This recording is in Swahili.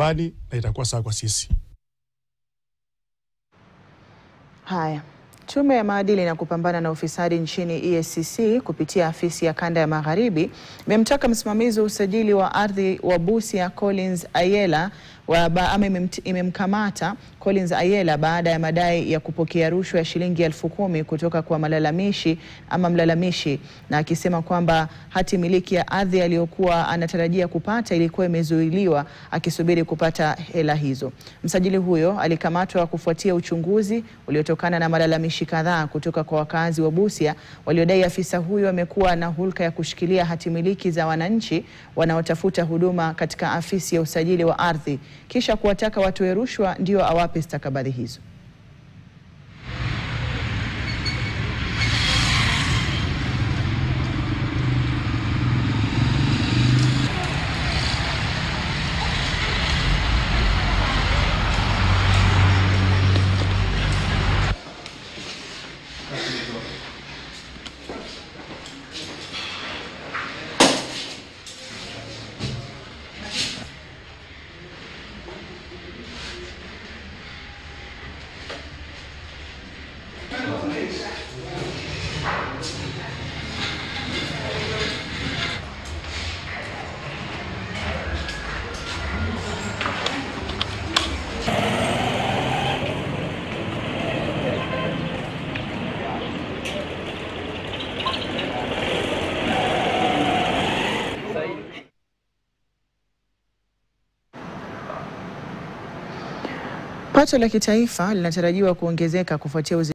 nyumbani na itakuwa sawa kwa sisi. Haya. Tume ya maadili na kupambana na ufisadi nchini EACC kupitia afisi ya kanda ya Magharibi imemtaka msimamizi wa usajili wa ardhi wa Busia Collins Ayela imemkamata Collins Ayela baada ya madai ya kupokea rushwa ya shilingi 10,000 kutoka kwa mlalamishi, na akisema kwamba hati miliki ya ardhi aliyokuwa anatarajia kupata ilikuwa imezuiliwa akisubiri kupata hela hizo. Msajili huyo alikamatwa kufuatia uchunguzi uliotokana na malalamishi kadhaa kutoka kwa wakazi wa Busia waliodai afisa huyo amekuwa na hulka ya kushikilia hati miliki za wananchi wanaotafuta huduma katika afisi ya usajili wa ardhi kisha kuwataka watoe rushwa ndio awape stakabadhi hizo. Pato la kitaifa linatarajiwa kuongezeka kufuatia